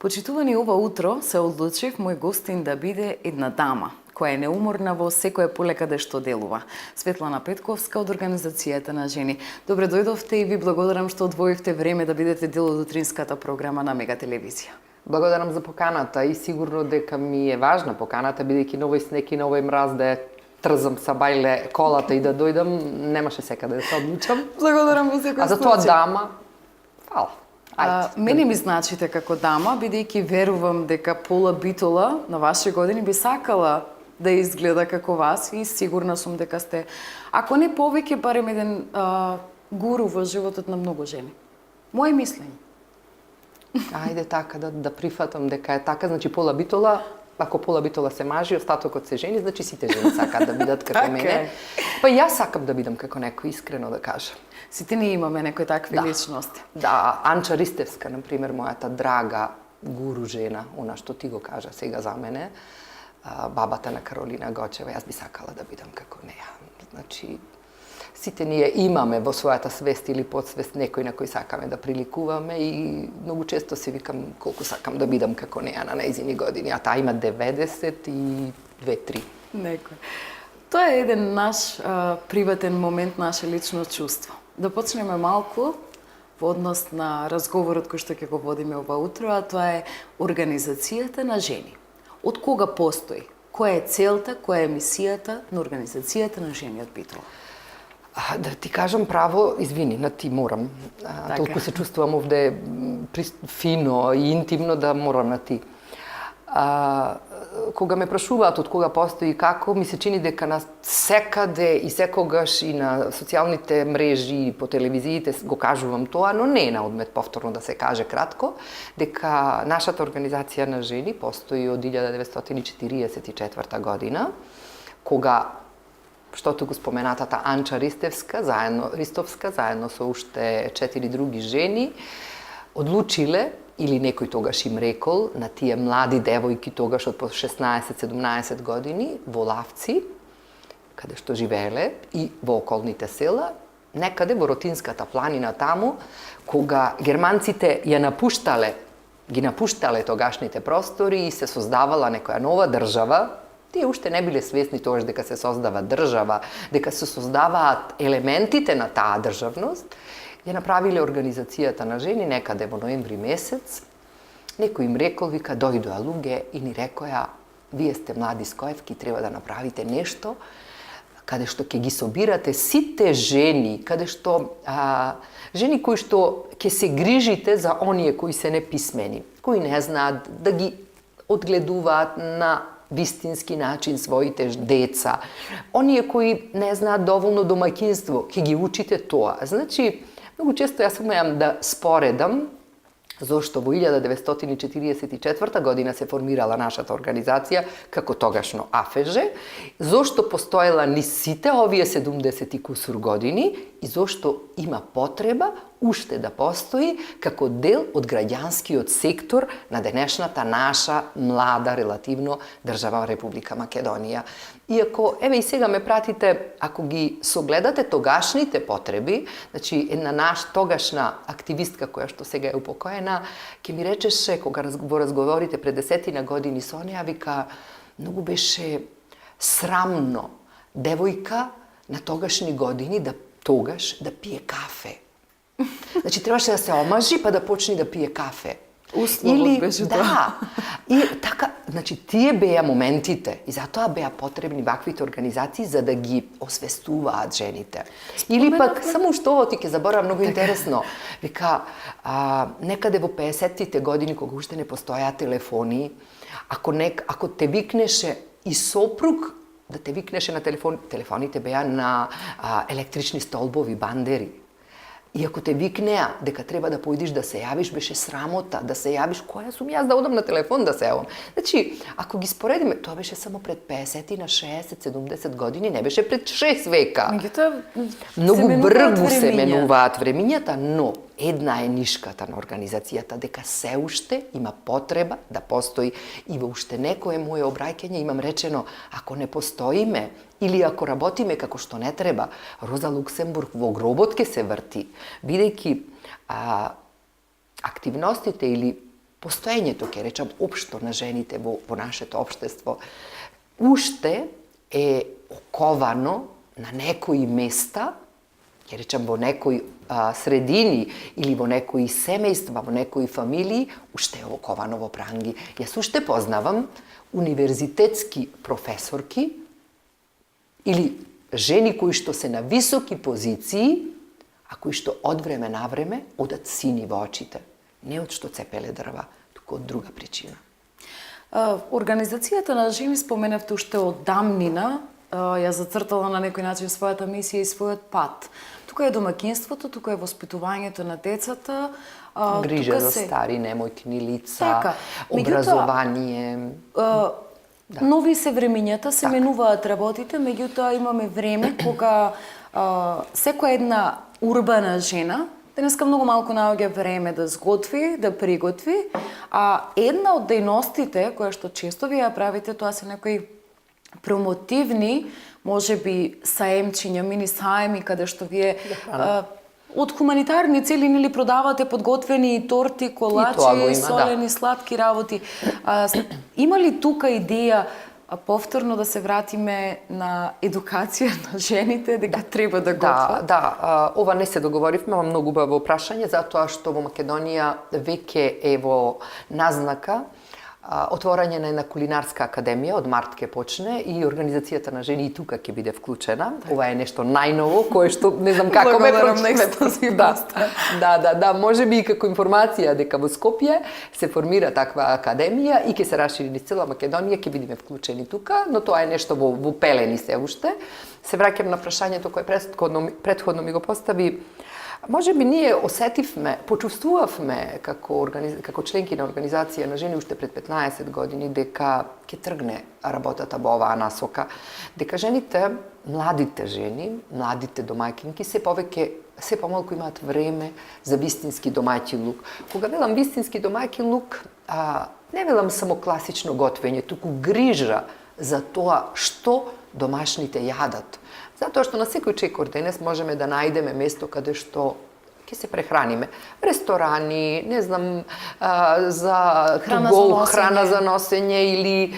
Почитувани ова утро се одлучив мој гостин да биде една дама, која е неуморна во секое поле каде што делува. Светлана Петковска од Организацијата на жени. Добре дојдовте и ви благодарам што одвоивте време да бидете дел од утринската програма на Мега телевизија. Благодарам за поканата и сигурно дека ми е важна поканата, бидејќи новој снег и новој мраз да трзам са бајле колата и да дојдам, немаше секаде да се одлучам. Благодарам во секој случај. А за тоа дама, фала. Мене ми значите како дама, бидејќи верувам дека Пола Битола на ваши години би сакала да изгледа како вас и сигурна сум дека сте, ако не повеќе, барем еден гуру во животот на многу жени. Моje мислење. Ајде така да прифатам дека е така, значи Пола Битола, ако Пола Битола се мажи, остатокот се жени, значи сите жени сакаат да бидат како мене. Па и јас сакам да бидам како некој, искрено да кажам. Сите ние имаме некои такви личности. Да, Анча Ристевска, например, мојата драга гуру жена, она што ти го кажа сега за мене, бабата на Каролина Гочева, јас би сакала да бидам како неа. Значи, сите ние имаме во својата свест или подсвест некој на кој сакаме да приликуваме и многу често си викам колку сакам да бидам како неа на нејзини години, а таа има 92-3. Некој. Тоа е еден наш приватен момент, наше лично чувство. Да почнеме малку во однос на разговорот кој што ќе го водиме ова утро, а тоа е Организацијата на жени. Од кога постои? Која е целта, која е мисијата на Организацијата на жени од Битола? Да ти кажам право, извини, на ти морам. Толку се чувствувам овде фино и интимно да морам на ти. Кога ме прашуваат од кога постои и како, ми се чини дека на секаде и секогаш и на социјалните мрежи и по телевизиите го кажувам тоа, но не е на одмет повторно да се каже кратко, дека нашата Организација на жени постои од 1944 година, кога штото го споменатата Анча Ристовска заедно со уште 4 други жени одлучиле, или некој тогаш им рекол, на тие млади девојки тогаш од по 16-17 години во Лавци, каде што живееле, и во околните села, некаде во Ротинската планина таму, кога германците ги напуштале тогашните простори и се создавала некоја нова држава, тие уште не биле свесни тогаш дека се создава држава, дека се создаваат елементите на таа државност, ја направиле Организацијата на жени некаде во ноември месец. Некој им рекол, вика, дојдоа луѓе и ни рекоја, вие сте млади скоевки, треба да направите нешто каде што ќе ги собирате сите жени, каде што жени кои што ќе се грижите за оние кои се неписмени, кои не знаат да ги одгледуваат на вистински начин своите деца, оние кои не знаат доволно домаќинство, ќе ги учите тоа. Значи, многу често јас умеам да споредам зошто во 1944 година се формирала нашата организација како тогашно АФЖ, зошто постоела низ сите овие 70 и кусур години и зошто има потреба уште да постои како дел од граѓанскиот сектор на денешната наша млада релативно држава Република Македонија. Иако, еве и сега ме пратите, ако ги согледате тогашните потреби, значи една тогашна активистка која што сега е упокоена, ќе ми речеше, кога во разговорите пред 10 години со неа, вика, многу беше срамно девојка на тогашни години да пие кафе. Значи, требаше да се омажи па да почне да пие кафе. Условот беше тоа. Да. И така, значи, тие беа моментите и затоа беа потребни ваквите организации за да ги освестуваат жените. Или пак, само што ово ти ќе заборавам многу интересно, вика, некаде во 50-тите години, кога уште не постојаа телефони, ако те викнеше и сопруг, да те викнеше на телефоните беа на електрични столбови, бандери. И ако те викнеа дека треба да поидиш да се јавиш, беше срамота да се јавиш, која сум јас да одам на телефон да се јавам. Значи, ако ги споредиме, тоа беше само пред 50 на 60-70 години, не беше пред 6 века. Многу брзо се менуваат времињата, но една е нишката на организацијата, дека се уште има потреба да постои и во уште некое моје обраќање имам речено, ако не постоиме или ако работиме како што не треба, Роза Луксембург во гробот ќе се врти, бидејќи активностите или постоењето, ќе речам, општо на жените во нашето општество, уште е оковано на некои места, ќе речам во некои средини или во некои семејства, во некои фамилии, уште е оковано во пранги. Јас уште познавам универзитетски професорки или жени кои што се на високи позиции, а кои што од време на време одат сини во очите. Не од што цепеле дрва, туку од друга причина. Организацијата на жени, споменавте уште од дамнина, ја зацртала на некој начин својата мисија и својот пат. Тука е домаќинството, тука е воспитувањето на децата, Грижа тука за се стари, немојкини лица, Така. образование. Нови се времињата, се менуваат работите, меѓутоа имаме време кога секоја една урбана жена денеска многу малку наоѓа време да сготви, да приготви, а една од дејностите која што често ви ја правите, тоа се некои промотивни, можеби саемчиња, мини саеми, каде што вие од хуманитарни цели нели продавате подготвени торти, колачи, солени, сладки работи. Има ли тука идеја повторно да се вратиме на едукација на жените, дека треба да готват? Да, ова не се договоривме, ама многу убаво прашање, затоа што во Македонија веќе е во назнака отворање на една кулинарска академија, од март ќе почне и организацијата на жени и тука ќе биде вклучена. Ова е нешто најново, кое што не знам како ме прочитаме. Да, може би и како информација дека во Скопје се формира таква академија и ќе се расшири низ цела Македонија, ќе бидеме вклучени тука, но тоа е нешто во пелени се уште. Се враќам на прашањето кое претходно ми го постави. Може би ние осетивме, почувствувавме како членки на организација на жени уште пред 15 години дека ќе тргне работата во оваа насока, дека жените, младите жени, младите домаќинки се помалку имаат време за вистински домаќилук. Кога велам вистински домаќилук, не велам само класично готвење, туку грижа за тоа што домашните јадат. Затоа што на секој чекор денес можеме да најдеме место каде што ќе се прехраниме. Ресторани, не знам, за храна за носење или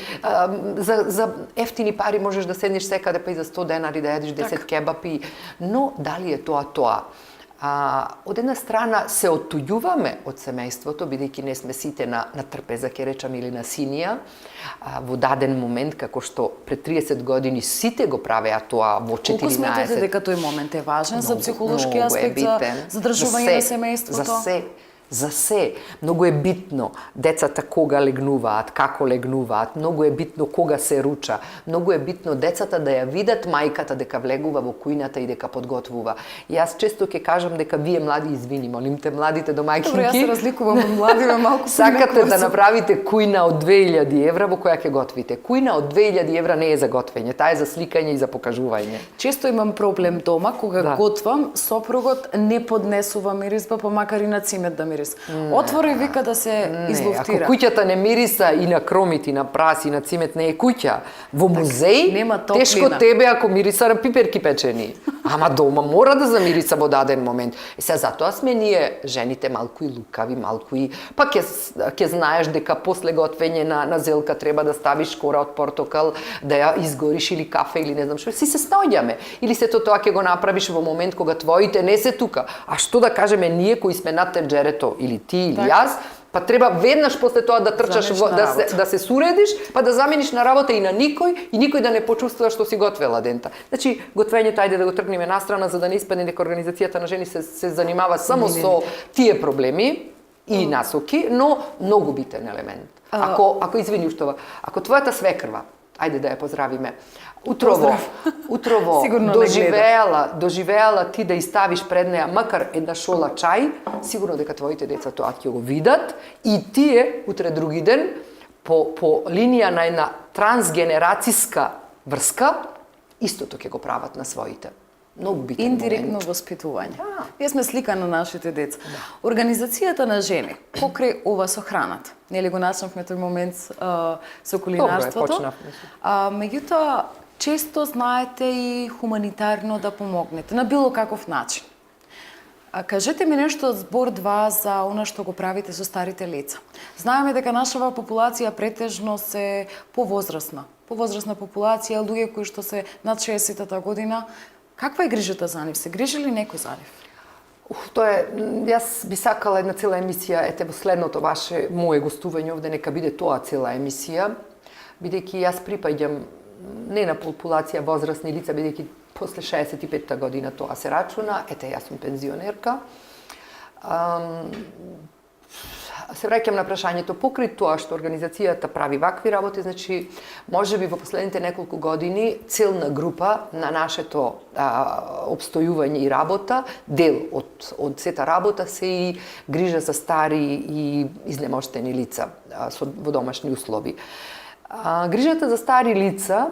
за ефтини пари можеш да седнеш секаде па и за 100 денари да јадиш 10 кебапи. Но дали е тоа? Од една страна се оттуѓуваме од семејството, бидејќи не сме сите на трпеза, ќе речам, или на синија, во даден момент, како што пред 30 години сите го правеа тоа во 14. Колку сметате дека тој момент е важен за психолошки аспект, за задржување на семејството? За се. Многу е битно децата кога легнуваат, како легнуваат, многу е битно кога се руча, многу е битно децата да ја видат мајката дека влегува во кујната и дека подготвува. И јас често ќе кажам дека вие млади, извини, молим те, младите домаќинки, добро, јас се разликувам од младиве малку. Сакате да направите кујна од 2000 евра во која ќе готвите. Кујна од 2000 евра не е за готвење, таа е за сликање и за покажување. Често имам проблем дома кога готвам, сопругот не поднесува мирисба, па макар и на цимет да мириса. Отвори и вика да се излуфтира. Ако куќата не мириса и на кромит, и на прас, и на цимет не е куќа, во музеј, тешко тебе ако мириса на пиперки печени. Ама дома мора да замириса во даден момент. И сега затоа сме ние жените малку и лукави, малку и... Па ќе знаеш дека после готвење на зелка треба да ставиш кора од портокал, да ја изгориш или кафе или не знам што. Си се снаоѓаме. Или сето тоа ќе го направиш во момент кога твоите не се тука. А што да кажеме ние кои сме на тенџерето, или ти или јас, па треба веднаш после тоа да трчаш да се суредиш, па да замениш на работа и на никој да не почувствува што си готвела дента. Значи, готвењето ајде да го тргнеме настрана за да не испадне дека организацијата на жени се занимава само со тие проблеми и насоки, но многу битен елемент. Ако извини уште, ако твојата свекрва, ајде да ја поздравиме, утрово доживеала ти да ставиш пред неа макар една шола чај, сигурно дека твоите деца тоа ќе го видат и тие утре други ден по линија на една трансгенерацијска врска истото ќе го прават на своите. Многу битен индиректно воспитување. Ние сме слика на нашите деца. Организацијата на жени покрај ова со храната. Нели го начнавме тој момент со кулинарството. Меѓутоа често знаете и хуманитарно да помогнете на било каков начин. А кажете ми нешто збор два за она што го правите со старите лица. Знаеме дека нашава популација претежно се повозрасна. Повозрасна популација, луѓе кои што се над 60-та година. Каква е грижата за нив? Се грижи ли некој за нив? Јас би сакала една цела емисија, ете во следното ваше мое гостување овде, нека биде тоа цела емисија, бидејќи јас припаѓам не на популација возрастни лица, бидејќи после 65-та година тоа се рачуна, ете јас сум пензионерка. Се враќам на прашањето, покрај тоа што организацијата прави вакви работи, значи, може би во последните неколку години целна група на нашето обстојување и работа, дел од сета работа се и грижа за стари и изнемоштени лица во домашни услови. Грижата за стари лица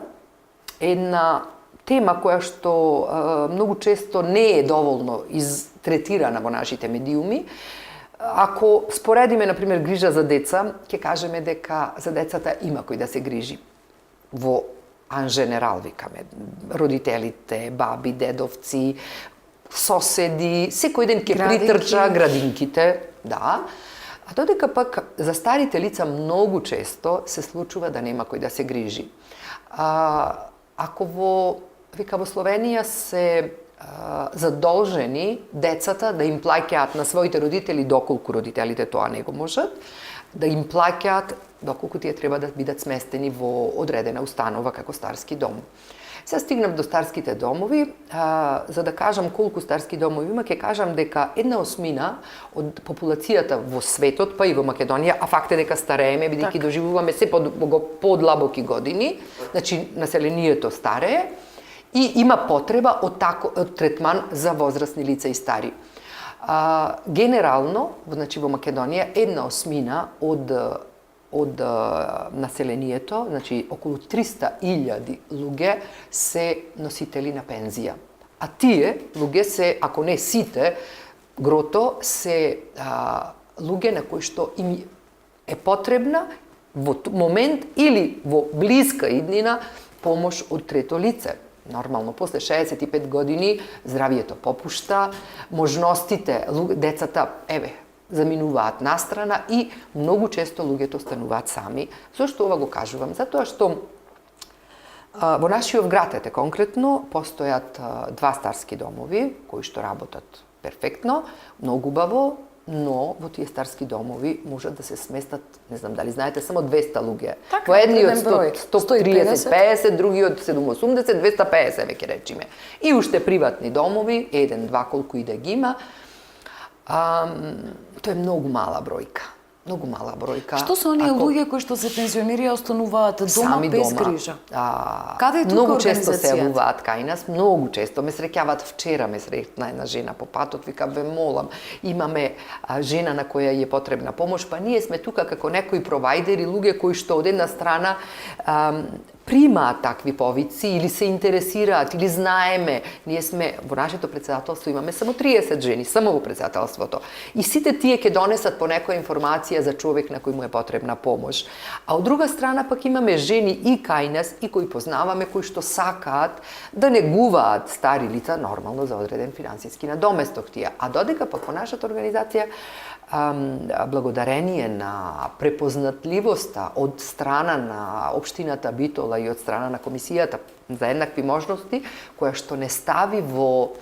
е една тема која што многу често не е доволно изтретирана во нашите медиуми. Ако споредиме, например, грижа за деца, ќе кажеме дека за децата има кој да се грижи. Во анженерал, викаме, родителите, баби, дедовци, соседи, секој ден ќе притрча градинките, да. А додека пак за старите лица многу често се случува да нема кој да се грижи. Ако во Словенија се задолжени децата да им плаќаат на своите родители, доколку родителите тоа не го можат, да им плаќаат доколку тие треба да бидат сместени во одредена установа како старски дом. Сега стигнав до старските домови, за да кажам колку старски домови има, ќе кажам дека 1/8 од популацијата во светот, па и во Македонија, а факт е дека старееме, бидејќи доживуваме се подлабоки години, значи населението старее, и има потреба од третман за возрастни лица и стари. Генерално, значи во Македонија, 1/8 од населението, значи околу 300.000 луѓе се носители на пензија. А тие луѓе се, ако не сите, грото се луѓе на кои што им е потребна во момент или во блиска иднина помош од трето лице. Нормално, после 65 години здравието попушта, можностите, децата, заминуваат настрана и многу често луѓето стануваат сами. Зошто ова го кажувам? Затоа што во нашиот град, конкретно, постојат два старски домови, кои што работат перфектно, многу убаво, но во тие старски домови можат да се сместат, не знам дали знаете, само 200 луѓе. Во едниот 130-50, другиот 780, 250 веќе речиме. И уште приватни домови, 1-2 колку и да ги има. Тоа е многу мала бројка. Многу мала бројка. Што се оние луѓе кои што се пензионираа остануваат дома без грижа? Каде е тука многу често организацијата? се јавуваат кај нас, многу често ме среќаваат. Вчера ме сретна една жена по патот, вика, ве молам, имаме жена на која е потребна помош, па ние сме тука како некои провајдери, луѓе кои што од една страна примаат такви повици или се интересираат или знаеме. Ние сме во нашето претседателство имаме само 30 жени, само во претседателството. И сите тие ќе донесат по некоја информација за човек на кој му е потребна помош. А од друга страна пак имаме жени и кај нас и кои познаваме, кои што сакаат да негуваат стари лица нормално за одреден финансиски надоместок тие. А додека пак во нашата организација благодарение на препознатливоста од страна на општината Битола и од страна на комисијата за еднакви можности, која што не стави во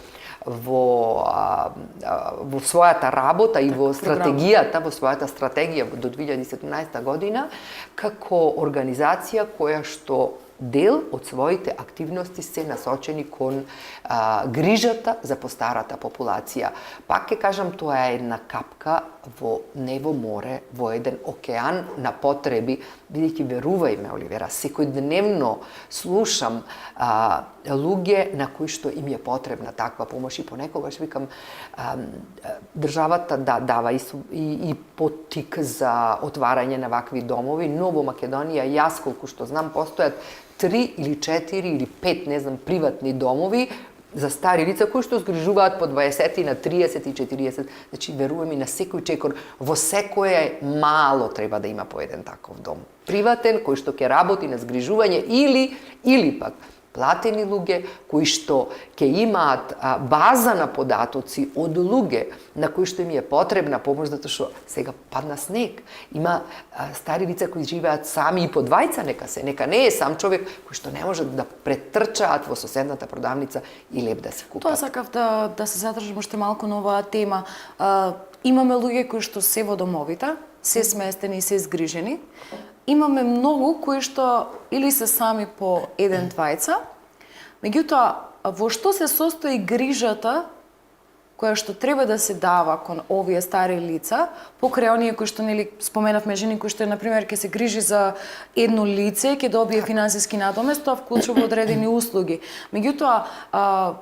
својата работа и во стратегијата, во својата стратегија до 2017 година, како организација која што дел од своите активности се насочени кон грижата за постарата популација. Пак ќе кажам, тоа е една капка не во море, во еден океан на потреби, бидејќи верувајме, Оливера, секојдневно слушам луѓе на кои што им е потребна таква помош и понекогаш викам државата дава и поттик за отварање на вакви домови, но во Македонија, јас колку што знам, постојат 3 или 4 или 5, не знам, приватни домови за стари лица кои што згрижуваат по 20 на 30 и 40. Значи, верувам и на секој чекор, во секое мало треба да има по еден таков дом. Приватен, кој што ќе работи на згрижување или пак платени луѓе кои што ќе имаат база на податоци од луѓе на кои што им е потребна помош, затоа што сега падна снег. Има стари лица кои живеат сами и по двајца нека не е сам човек кој што не може да претрчаат во соседната продавница и леп да се купат. Тоа сакав да се задржам уште малку на оваа тема. Имаме луѓе кои што се во домовите, се сместени и се згрижени. Имаме многу кои што или се сами по еден-двајца. Меѓутоа, во што се состои грижата која што треба да се дава кон овие стари лица, покрај оние кои што нели споменавме жени кои што на пример ќе се грижи за едно лице, ќе добие финансиски надомест, тоа вклучува одредени услуги. Меѓутоа,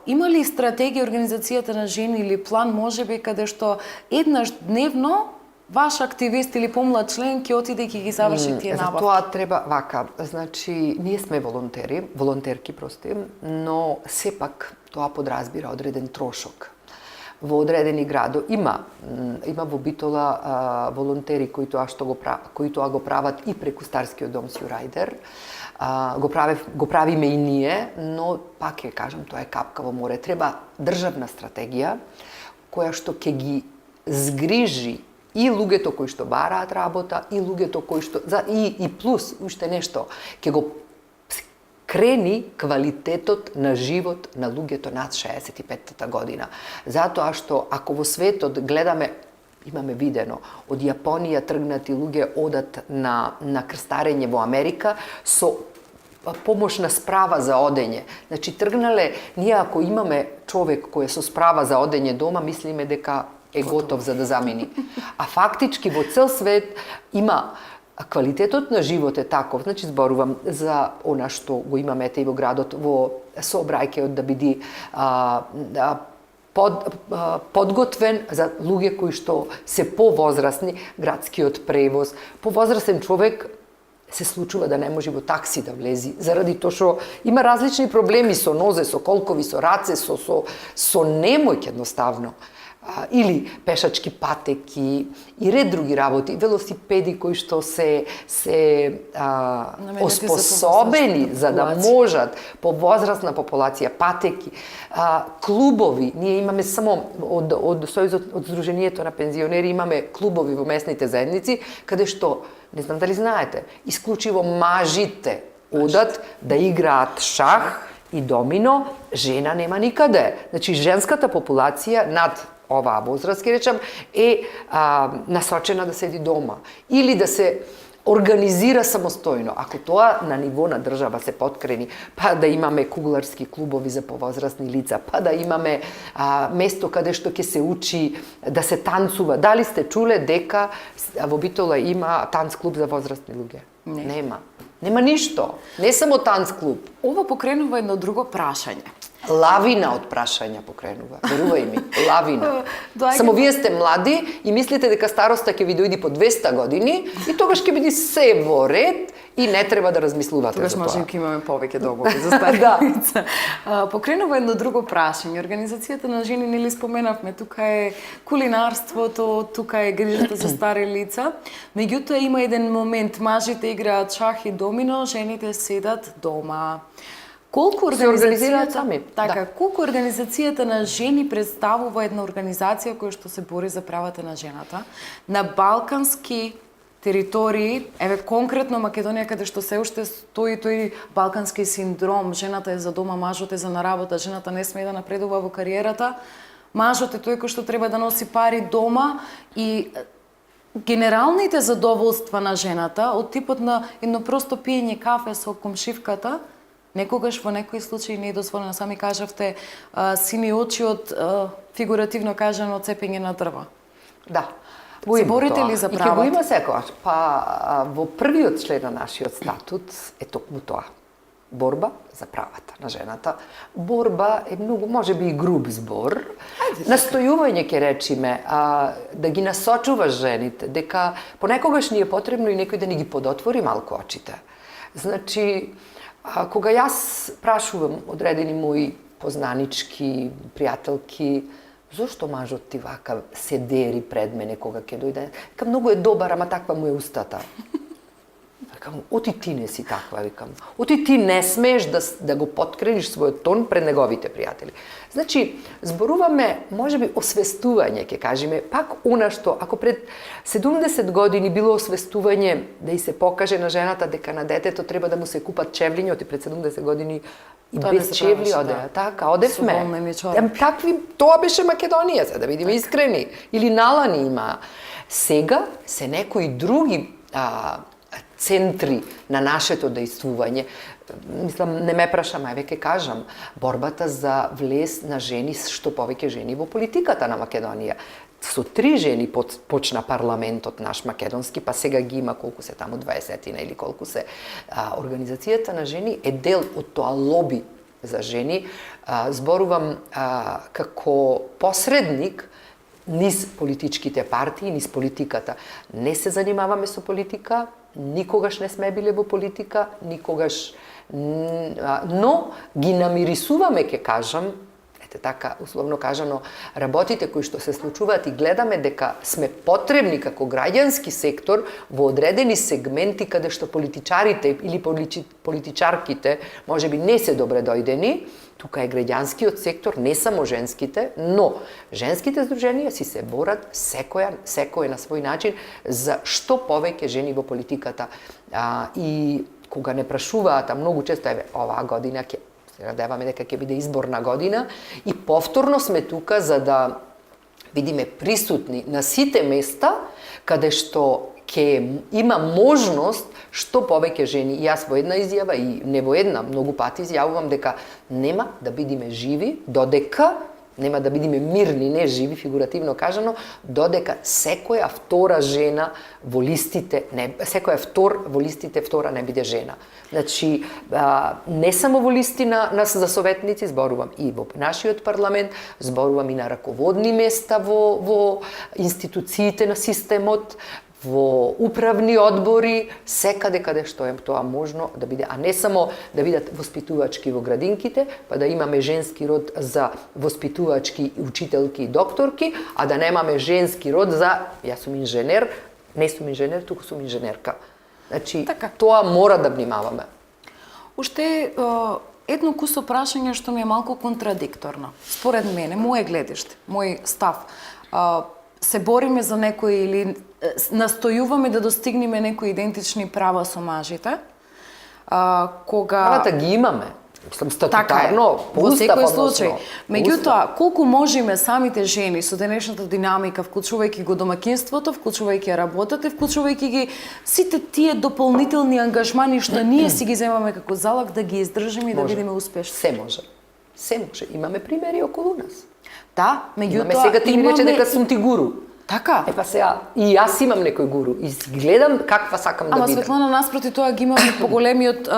има ли стратегија организацијата на жени или план можеби каде што еднаш дневно ваш активист или помлад член ќе отиде и ќе ги заврши тие набавки? За тоа треба вака, значи ние сме волонтерки, но сепак тоа подразбира одреден трошок. Во одредени градо има во Битола волонтери кои тоа го прават и преку Старскиот дом Сјурајдер. Го правиме и ние, но пак ќе кажам, тоа е капка во море. Треба државна стратегија која што ќе ги згрижи и луѓето кои што бараат работа, и луѓето кои што и плюс уште нешто, ќе го крени квалитетот на живот на луѓето над 65-та година. Затоа што ако во светот гледаме, имаме видено, од Јапонија тргнати луѓе одат на крстарење во Америка со помошна справа за одење. Значи тргнале, ние ако имаме човек кој е со справа за одење дома, мислиме дека е готов за да замени. А фактички во цел свет има квалитетот на живот е таков, значи зборувам за она што го имаме ете и во градот, во сообраќајот да биде подготвен за луѓе кои што се повозрасни, градскиот превоз. Повозрасен човек се случува да не може во такси да влези, заради тоа што има различни проблеми со нозе, со колкови, со раце, со немоќ едноставно. Или пешачки патеки и ред други работи, велосипеди кои што се оспособени за да можат повозрастна популација, патеки, клубови. Ние имаме само од Сојузот, од Сдруженијето на пензионери имаме клубови во местните заедници, каде што, не знам дали знаете, исклучиво мажите одат да играат шах и домино, жена нема никаде. Значи женската популација над оваа возраст, ке речам, е насочена да седи дома или да се организира самостојно. Ако тоа на ниво на држава се поткрени, па да имаме кугларски клубови за повозрастни лица, па да имаме место каде што ќе се учи да се танцува. Дали сте чуле дека во Битола има танц клуб за возрастни луѓе? Нема. Нема ништо. Не само танц клуб. Ова покренува едно друго прашање. Лавина од прашања покренува. Верувај ми, лавина. Само вие сте млади и мислите дека староста ќе ви дојде по 200 години и тогаш ќе биде се во ред и не треба да размислувате тогаш за тоа. Тогаш можеме ќе имаме повеќе договори за стари лица. Покренува едно друго прашање. Организацијата на жени, нели споменавме, тука е кулинарството, тука е грижата за стари лица. Меѓутоа има еден момент, мажите играат шах и домино, жените седат дома. Колку организацијата на жени представува една организација која што се бори за правата на жената на балкански територии, еве конкретно Македонија каде што се уште стои тој балкански синдром, жената е за дома, мажот е за на работа, жената не смее да напредува во кариерата, мажот е тој кој што треба да носи пари дома и генералните задоволства на жената од типот на едно просто пиење кафе со комшивката некогаш во некои случаи не е дозволено. Сами кажавте, сини очи од, фигуративно кажано, цепење на дрва. Да. Се борите ли за правата? И ќе го има секојаш. Па во првиот член на нашиот статут е токму тоа. Борба за правата на жената. Борба е многу, можеби и груб збор. Настојување ќе речиме, да ги насочуваш жените, дека понекогаш ни е потребно и некој да ни ги подотвори малку очите. Значи, кога јас прашувам одредени мои познанички, пријателки, зошто мажот ти вака седери пред мене кога ќе дојде? Ка многу е добар, ама таква му е устата. Викам, оти ти не си таква, викам. Оти ти не смееш да го подкрениш својот тон пред неговите пријатели. Значи, зборуваме, можеби, освестување, ќе кажеме, пак она што, ако пред 70 години било освестување да и се покаже на жената дека на детето треба да му се купат чевлиња, оти пред 70 години и Тоа без не се чевли правеше, одеа, да. така, одевме. Со волнени чорапи. Такви, тоа беше Македонија, се да бидеме искрени. Или Налани има. Сега се некои други центри на нашето дејствување. Мислам, не ме прашам, ајде ќе кажам, борбата за влез на жени, што повеќе жени во политиката на Македонија. Со 3 жени почна парламентот наш македонски, па сега ги има колку се таму 20 или колку се. Организацијата на жени е дел од тоа лоби за жени. Зборувам како посредник низ политичките партии, низ политиката. Не се занимаваме со политика, никогаш не сме биле во политика, никогаш, но ги намирисуваме, ќе кажам, ете така, условно кажано, работите кои што се случуваат и гледаме дека сме потребни како граѓански сектор во одредени сегменти каде што политичарите или политичарките можеби не се добре дојдени. Тука е граѓанскиот сектор, не само женските, но женските здруженија си се борат секој на свој начин за што повеќе жени во политиката. И кога не прашуваат, а многу често оваа година ќе се надеваме дека ќе биде изборна година и повторно сме тука за да бидеме присутни на сите места каде што ќе има можност што повеќе жени. И јас во една изјава и не во една, многу пати изјавувам дека нема да бидеме живи додека нема да бидеме мирни, не живи, фигуративно кажано, додека секоја втора жена во листите, секоја втор во листите втора не биде жена. Значи, не само во листи за советници, зборувам и во нашиот парламент, зборувам и на раководни места во институциите на системот, во управни одбори, секаде каде што е тоа можно да биде, а не само да бидат воспитувачки во градинките, па да имаме женски род за воспитувачки, учителки и докторки, а да немаме женски род за, јас сум инженер, не сум инженер, туку сум инженерка. Значи, така, тоа мора да внимаваме. Уште едно кусо прашање што ми е малку контрадикторно. Според мене, моје гледиште, мој став, се бориме за некои или настојуваме да достигнеме некои идентични права со мажите, кога... Правата ги имаме. Мислам, статутарно, по устав, во секој случај. Меѓутоа, колку можеме самите жени со денешната динамика, вклучувајќи го домаќинството, вклучувајќи работата, вклучувајќи ги сите тие дополнителни ангажмани што ние си ги земаме како залог да ги издржиме и да бидеме успешни. Се може. Се може. Имаме примери околу нас. Да, меѓутоа имаме сега ти ми рече дека сум ти гуру. Така. Па сега, и јас имам некој гуру и гледам каква сакам да бидам. Ама Светлана, наспроти тоа ги имаме поголемиот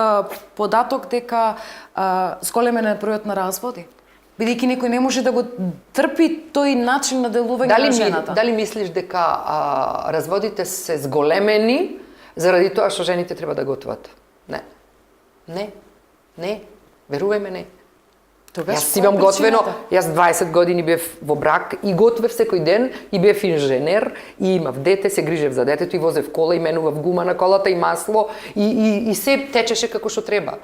податок дека зголемен е бројот на разводи. Бидејќи некој не може да го трпи тој начин на делување на жената. Дали мислиш дека разводите се зголемени заради тоа што жените треба да готват? Не. Не. Верувај ме, не. Јас имам готвено, јас 20 години бев во брак и готвев секој ден и бев инженер и имав дете, се грижев за детето и возев кола и менував гума на колата и масло и се течеше како што треба.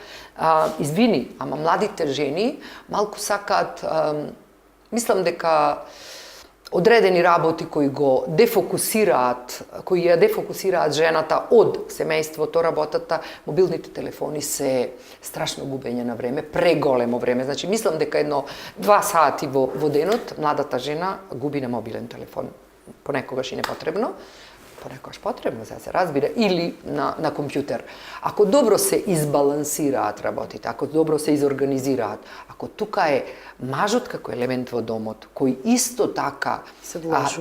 Извини, ама младите жени малку сакаат, мислам дека одредени работи кои го дефокусираат, кои ја дефокусираат жената од семејството, работата, мобилните телефони се страшно губење на време, преголемо време. Значи, мислам дека 2 сати во денот младата жена губи на мобилен телефон. Понекогаш и непотребно, понекогаш потребно, се разбира, или на компјутер. Ако добро се избалансираат работите, ако добро се изорганизираат, ако тука е мажот како елемент во домот, кој исто така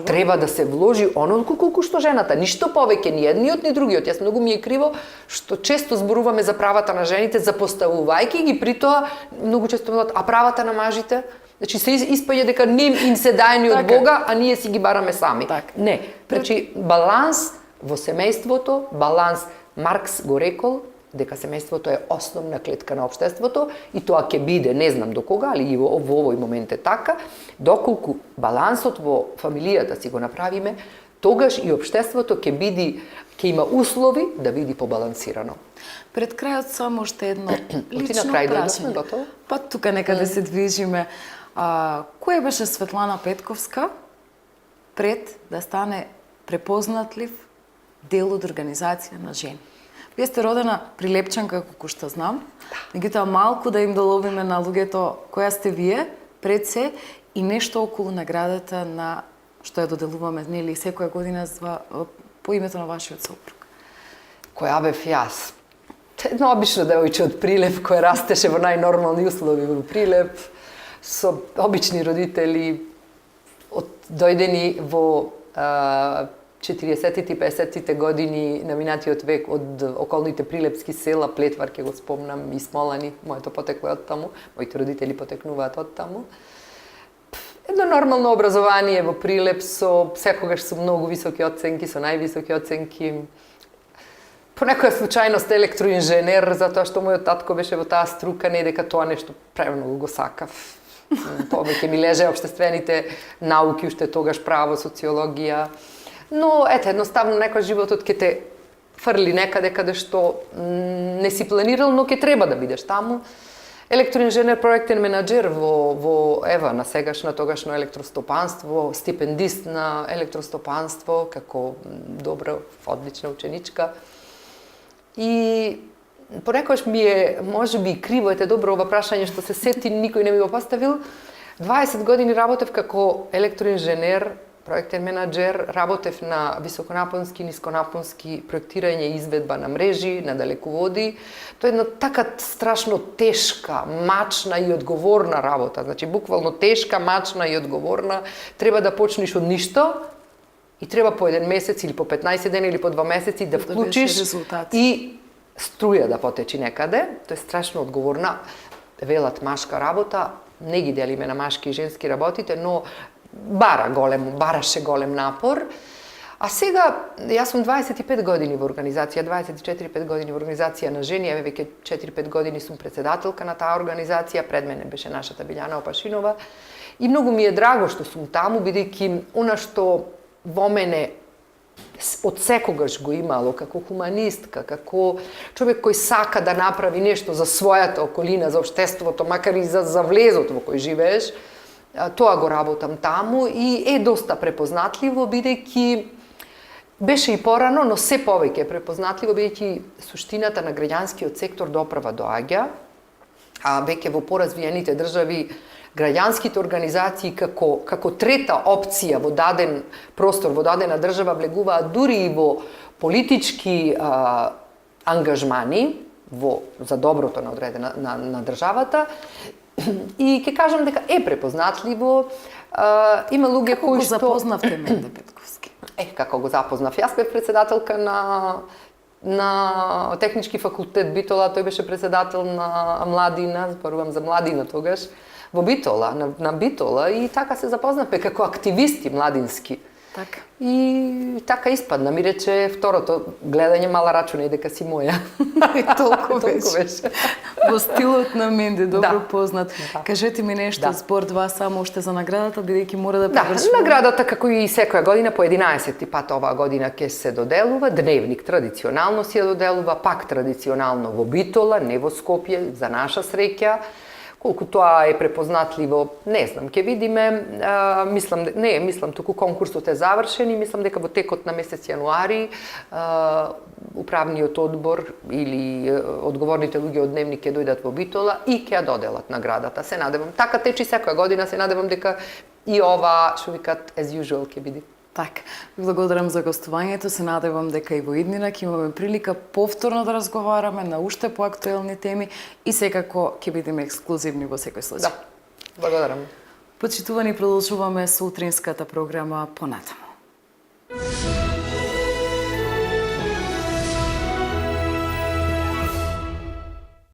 треба да се вложи онолку колку што жената, ништо повеќе ни едниот ни другиот. Јас многу ми е криво што често зборуваме за правата на жените, запоставувајќи ги при тоа многу често велат, а правата на мажите? Значи се испаѓа дека им се даени од Бога, а ние си ги бараме сами. Не. Значи баланс во семејството, баланс, Маркс го рекол дека семејството е основна клетка на општеството и тоа ќе биде, не знам до кога, али и во овој момент е така, доколку балансот во фамилијата си го направиме, тогаш и општеството ќе има услови да биде побалансирано. Пред крајот само уште едно лично крај да прашање. сме готови? Па тука некаде се движиме. Која беше Светлана Петковска пред да стане препознатлив дел од организација на жени? Вие сте родена Прилепчанка, како што знам, меѓутоа малку да им доловиме на луѓето која сте вие пред се и нешто околу наградата на што ја доделуваме нели секоја година по името на вашиот сопруг. Која бев јас? Едно обично девојче од Прилеп која растеше во најнормални услови во Прилеп, со обични родители, дојдени во 40-тите и 50-тите години на минатиот век од околните прилепски села, Плетвар ќе го спомнам и Смолани, моето потекло е од таму, моите родители потекнуваат од таму. Едно нормално образование во Прилеп секогаш со многу високи оценки, со највисоки оценки. По некоја случајност електроинженер, затоа што мојот татко беше во таа струка, не дека тоа нешто премногу го сакав. Повеќе ми лежеа општествените науки, уште тогаш право, социологија. Но, едноставно, некој животот ќе те фрли некаде каде што не си планирал, но ќе треба да бидеш таму. Електроинженер, проектен менаџер во на сегашно, тогашно електростопанство, стипендист на електростопанство, како добра, одлична ученичка. И понекогаш ми е, може би, криво добро ова прашање што се сети, никој не ми го поставил. 20 години работев како електроинженер, проектен менаџер, работев на високонапонски, нисконапонски проектирање и изведба на мрежи, на далеководи. Тоа е една така страшно тешка, мачна и одговорна работа. Значи, буквално тешка, мачна и одговорна. Треба да почнеш од ништо и треба по еден месец или по 15 дена или по 2 месеци да вклучиш и струја да потечи некаде. Тоа е страшно одговорна, велат машка работа. Не ги делиме на машки и женски работите, но бараше голем напор. А сега, јас сум 25 години во организација, 24-5 години во организација на жени, еве веќе 4-5 години сум председателка на таа организација, пред мене беше нашата Билјана Опашинова. И многу ми е драго што сум таму, бидејќи она што во мене од секогаш го имало, како хуманистка, како човек кој сака да направи нешто за својата околина, за општеството, макар и за влезот во кој живееш, тоа го работам таму и е доста препознатливо, бидејќи беше и порано, но се повеќе препознатливо, бидејќи суштината на граѓанскиот сектор доправа доаѓа, а веќе во поразвиените држави граѓанските организации како трета опција во даден простор, во дадена држава влегуваат дури и во политички ангажмани за доброто на одредена на државата. И ќе кажам дека е препознатливо. Има луѓе кои што... Како го запознавте Менде Петковски? Како го запознав? Јас бев председателка на Технички факултет Битола, тој беше председател на Младина, зборувам за Младина тогаш, во Битола, на Битола, и така се запознавме како активисти младински. Така. И така испадна. Ми рече второто гледање, мала рачуна и дека си моја. И толку беше. Во стилот на Менде, добро познат. Кажете ми нешто, збор два само уште за наградата, бидејќи мора да привршуваме. Наградата, како и секоја година, по 11 пат оваа година ќе се доделува. Дневник традиционално си ја доделува, пак традиционално во Битола, не во Скопје, за наша среќа. Колку тоа е препознатливо, не знам, ќе видиме. Мислам, туку конкурсот е завршен и мислам дека во текот на месец јануари управниот одбор или одговорните луѓе од Дневник ќе дојдат во Битола и ќе ја доделат наградата. Се надевам. Така течи секоја година, се надевам дека и ова, што викат, as usual ќе биде. Така, ви благодарам за гостувањето, се надевам дека и во иднина ќе имаме прилика повторно да разговараме на уште поактуелни теми и секако ќе бидеме ексклузивни во секој случај. Да, благодарам. Почитувани, продолжуваме со утринската програма понатаму.